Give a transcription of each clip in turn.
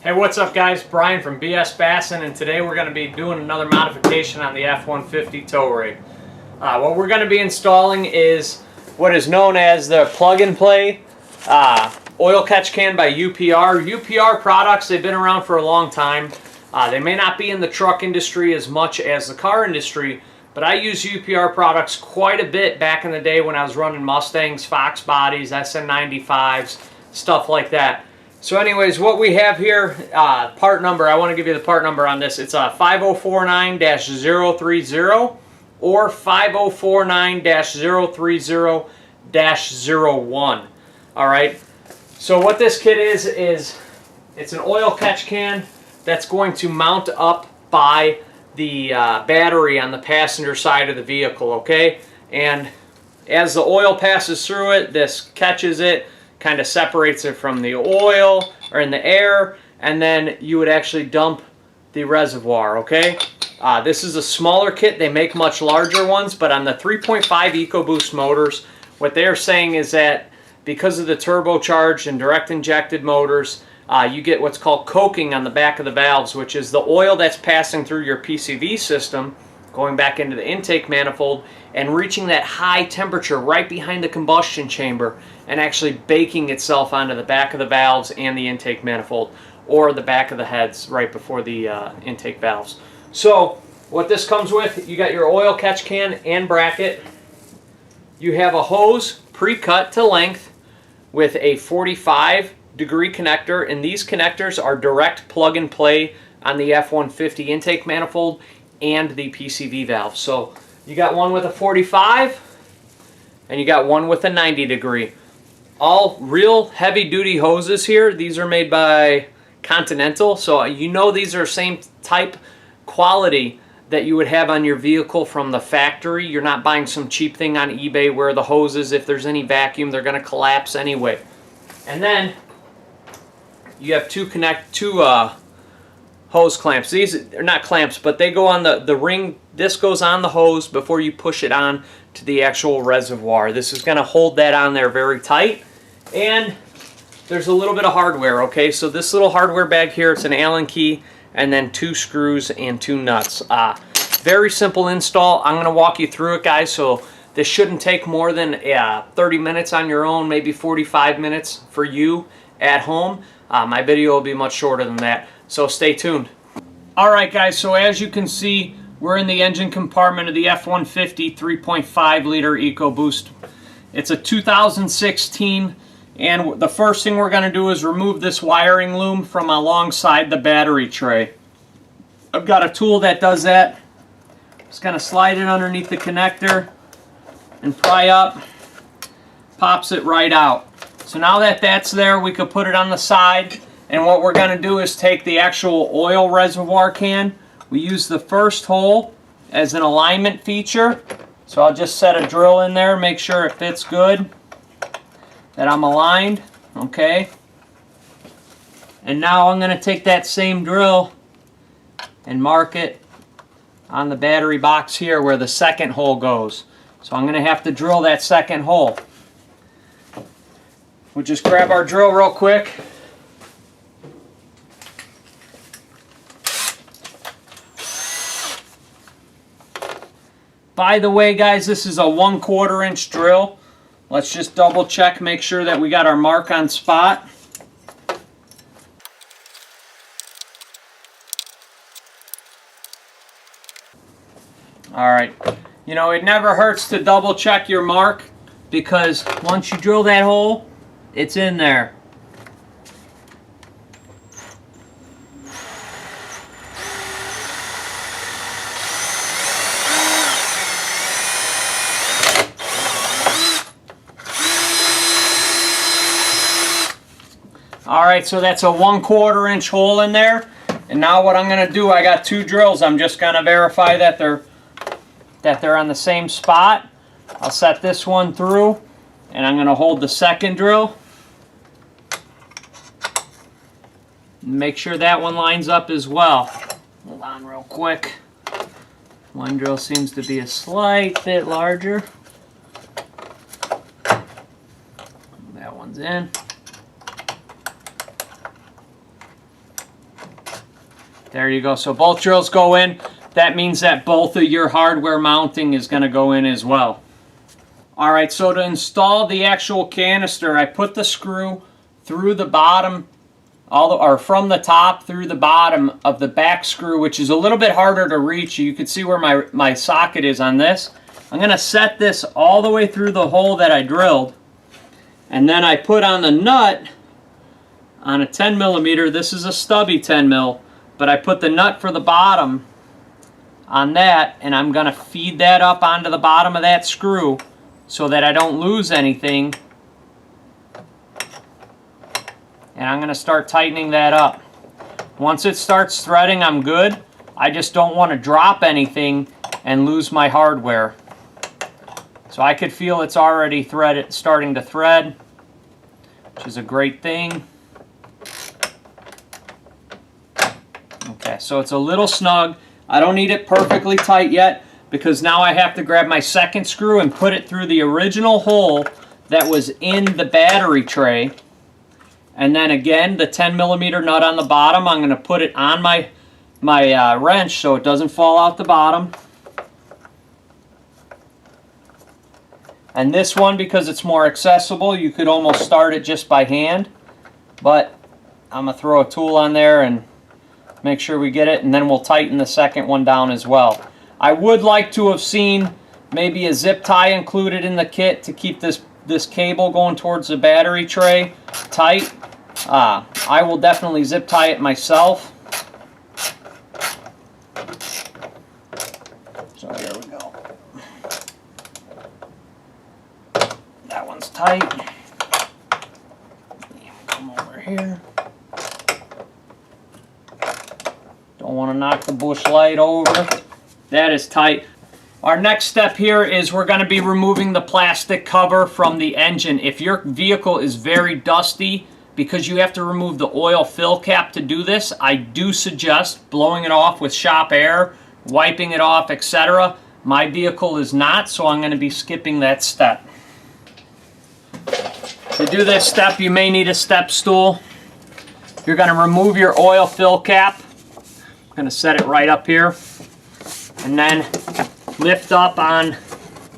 Hey, what's up guys? Brian from BS Bassin, and today we're going to be doing another modification on the F150 tow rig. What we're going to be installing is what is known as the plug-and-play oil catch can by UPR. UPR products, they've been around for a long time. They may not be in the truck industry as much as the car industry, but I use UPR products quite a bit back in the day when I was running Mustangs, Fox bodies, SN95s, stuff like that. So anyways, what we have here, part number, I want to give you the part number on this. It's a 5049-030 or 5049-030-01. All right. So what this kit is it's an oil catch can that's going to mount up by the battery on the passenger side of the vehicle, okay? And as the oil passes through it, this catches it, kind of separates it from the oil or in the air, and then you would actually dump the reservoir, okay? This is a smaller kit. They make much larger ones, but on the 3.5 Ecoboost motors, what they're saying is that because of the turbocharged and direct injected motors, you get what's called coking on the back of the valves, which is the oil that's passing through your PCV system, going back into the intake manifold, and reaching that high temperature right behind the combustion chamber and actually baking itself onto the back of the valves and the intake manifold, or the back of the heads right before the intake valves. So what this comes with, you got your oil catch can and bracket. You have a hose pre-cut to length with a 45-degree connector, and these connectors are direct plug and play on the F150 intake manifold and the PCV valve. So you got one with a 45 and you got one with a 90-degree. All real heavy-duty hoses here. These are made by Continental, so you know these are same type quality that you would have on your vehicle from the factory. You're not buying some cheap thing on eBay where the hoses, if there's any vacuum, they're going to collapse anyway. And then you have two hose clamps. These are not clamps, but they go on the ring. This goes on the hose before you push it on to the actual reservoir. This is going to hold that on there very tight. And there's a little bit of hardware, okay? So this little hardware bag here, it's an Allen key, and then 2 screws and 2 nuts. Very simple install. I'm going to walk you through it, guys, so this shouldn't take more than 30 minutes on your own, maybe 45 minutes for you at home. My video will be much shorter than that, so stay tuned. Alright guys, so as you can see, we're in the engine compartment of the F150 3.5 liter Ecoboost. It's a 2016, and the first thing we're going to do is remove this wiring loom from alongside the battery tray. I've got a tool that does that. Just going to slide it underneath the connector and pry up, pops it right out. So now that that's there, we could put it on the side, and what we're going to do is take the actual oil reservoir can. We use the first hole as an alignment feature, so I'll just set a drill in there, make sure it fits good, that I'm aligned, okay? And now I'm going to take that same drill and mark it on the battery box here where the second hole goes. So I'm going to have to drill that second hole. We'll just grab our drill real quick. By the way, guys, this is a 1/4 inch drill. Let's just double check, make sure that we got our mark on spot. Alright, you know, it never hurts to double check your mark, because once you drill that hole, it's in there. Alright, so that's a 1/4 inch hole in there. And now what I'm going to do, I got 2 drills. I'm just going to verify that they're on the same spot. I'll set this one through, and I'm going to hold the second drill. Make sure that one lines up as well. Hold on real quick. One drill seems to be a slight bit larger. That one's in. There you go. So both drills go in. That means that both of your hardware mounting is going to go in as well. All right, so to install the actual canister, I put the screw through the bottom, or from the top through the bottom of the back screw, which is a little bit harder to reach. You can see where my socket is on this. I'm going to set this all the way through the hole that I drilled. And then I put on the nut on a 10 millimeter. This is a stubby 10 mil, but I put the nut for the bottom on that, and I'm going to feed that up onto the bottom of that screw so that I don't lose anything. And I'm going to start tightening that up. Once it starts threading, I'm good. I just don't want to drop anything and lose my hardware. So I could feel it's already starting to thread, which is a great thing. Okay, so it's a little snug. I don't need it perfectly tight yet because now I have to grab my second screw and put it through the original hole that was in the battery tray. And then again, the 10 millimeter nut on the bottom, I'm going to put it on my wrench so it doesn't fall out the bottom. And this one, because it's more accessible, you could almost start it just by hand. But I'm going to throw a tool on there and make sure we get it, and then we'll tighten the second one down as well. I would like to have seen maybe a zip tie included in the kit to keep this cable going towards the battery tray tight. I will definitely zip tie it myself. So here we go. That one's tight. Come over here. Don't want to knock the bush light over. That is tight. Our next step here is we're going to be removing the plastic cover from the engine. If your vehicle is very dusty, because you have to remove the oil fill cap to do this, I do suggest blowing it off with shop air, wiping it off, etc. My vehicle is not, so I'm going to be skipping that step. To do this step, you may need a step stool. You're going to remove your oil fill cap. I'm going to set it right up here. And then lift up on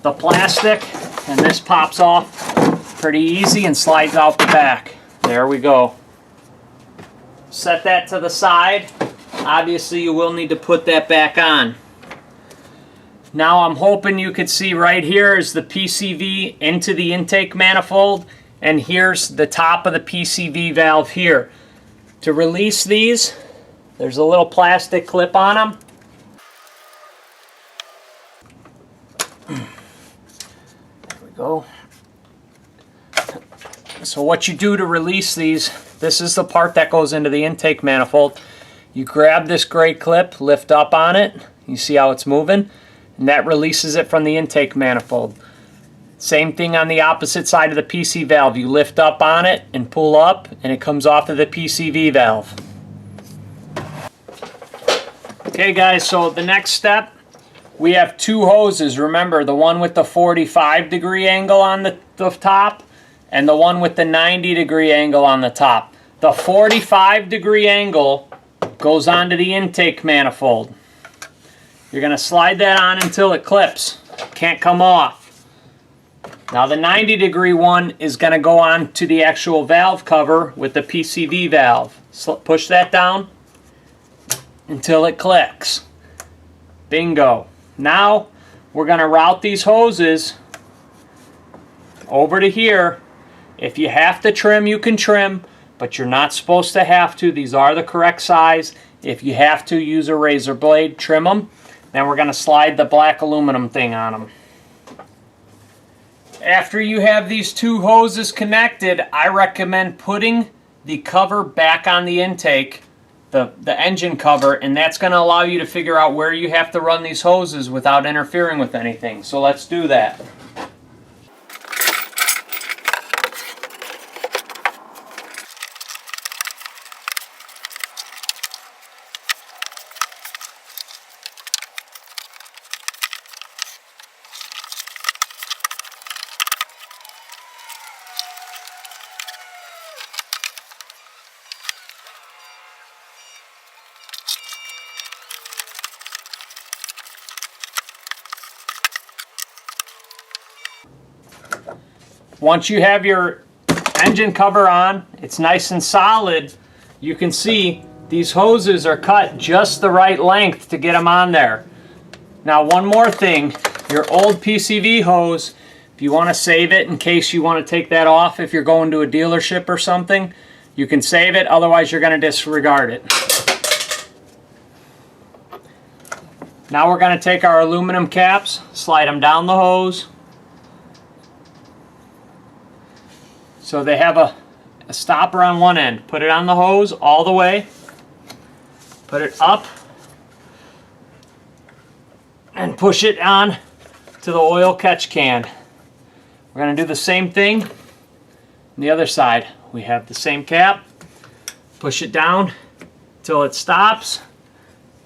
the plastic, and this pops off pretty easy and slides out the back. There we go. Set that to the side. Obviously, you will need to put that back on. Now I'm hoping you could see right here is the PCV into the intake manifold, and here's the top of the PCV valve here. To release these, there's a little plastic clip on them. There we go. So what you do to release these, this is the part that goes into the intake manifold. You grab this gray clip, lift up on it, you see how it's moving, and that releases it from the intake manifold. Same thing on the opposite side of the PC valve. You lift up on it and pull up, and it comes off of the PCV valve. Okay guys, so the next step, we have two hoses. Remember, the one with the 45-degree angle on the top and the one with the 90-degree angle on the top. The 45-degree angle goes onto the intake manifold. You're going to slide that on until it clips. Can't come off. Now the 90-degree one is going to go on to the actual valve cover with the PCV valve. Push that down until it clicks. Bingo. Now we're going to route these hoses over to here. If you have to trim, you can trim, but you're not supposed to have to. These are the correct size. If you have to, use a razor blade, trim them. Then we're going to slide the black aluminum thing on them. After you have these two hoses connected, I recommend putting the cover back on the intake, the engine cover, and that's going to allow you to figure out where you have to run these hoses without interfering with anything. So let's do that. once you have your engine cover on, it's nice and solid. You can see these hoses are cut just the right length to get them on there. Now, one more thing, your old PCV hose, if you want to save it in case you want to take that off if you're going to a dealership or something, you can save it, otherwise you're going to disregard it. Now we're going to take our aluminum caps, slide them down the hose. So they have a stopper on one end. Put it on the hose all the way. Put it up. And push it on to the oil catch can. We're going to do the same thing on the other side. We have the same cap. Push it down until it stops.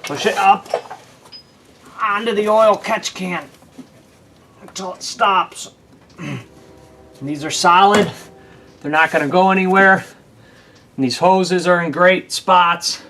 Push it up onto the oil catch can until it stops. And these are solid. They're not going to go anywhere. And these hoses are in great spots.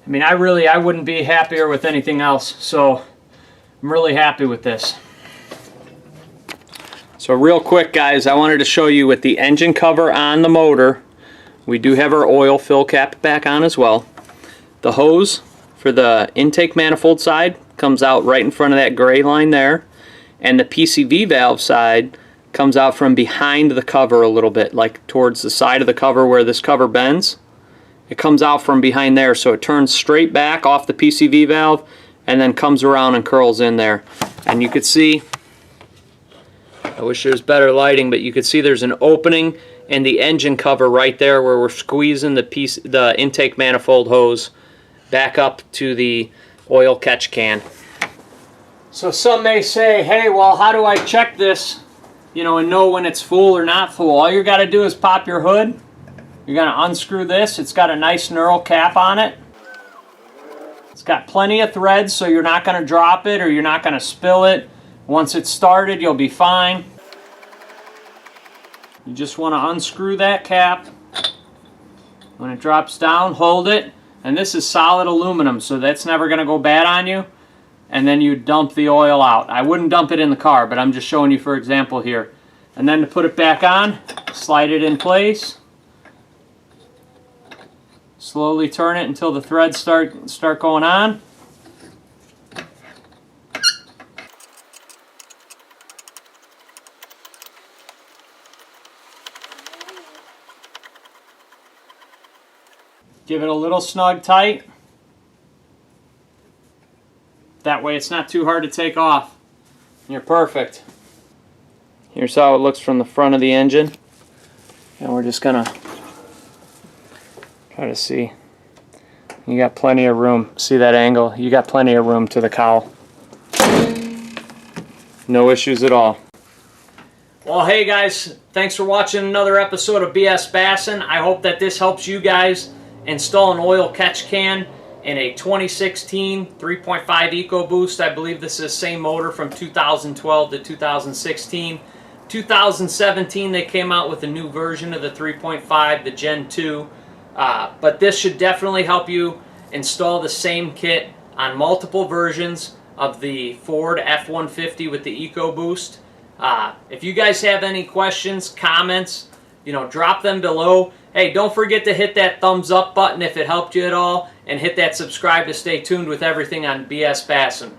I mean, I wouldn't be happier with anything else. So I'm really happy with this. So real quick, guys, I wanted to show you with the engine cover on the motor. We do have our oil fill cap back on as well. The hose for the intake manifold side comes out right in front of that gray line there. And the PCV valve side comes out from behind the cover a little bit, like towards the side of the cover where this cover bends. It comes out from behind there, so it turns straight back off the PCV valve and then comes around and curls in there. And you could see, I wish there was better lighting, but you could see there's an opening in the engine cover right there where we're squeezing the intake manifold hose back up to the oil catch can. So some may say, hey, well, how do I check this, you know, and know when it's full or not full? All you got to do is pop your hood. You're going to unscrew this. It's got a nice knurl cap on it. It's got plenty of threads, so you're not going to drop it or you're not going to spill it. Once it's started, you'll be fine. You just want to unscrew that cap. When it drops down, hold it. And this is solid aluminum, so that's never going to go bad on you. And then you dump the oil out. I wouldn't dump it in the car, but I'm just showing you for example here. And then to put it back on, slide it in place. Slowly turn it until the threads start going on. Give it a little snug tight. That way it's not too hard to take off. You're perfect. Here's how it looks from the front of the engine. And we're just gonna try to see. You got plenty of room. See that angle? You got plenty of room to the cowl. No issues at all. Well, hey guys, thanks for watching another episode of BS Bassin. I hope that this helps you guys install an oil catch can in a 2016 3.5 Ecoboost. I believe this is the same motor from 2012 to 2016. 2017 they came out with a new version of the 3.5, the Gen 2. But this should definitely help you install the same kit on multiple versions of the Ford F150 with the Ecoboost. If you guys have any questions, comments, you know, drop them below. Hey, don't forget to hit that thumbs up button if it helped you at all, and hit that subscribe to stay tuned with everything on BS Bassin.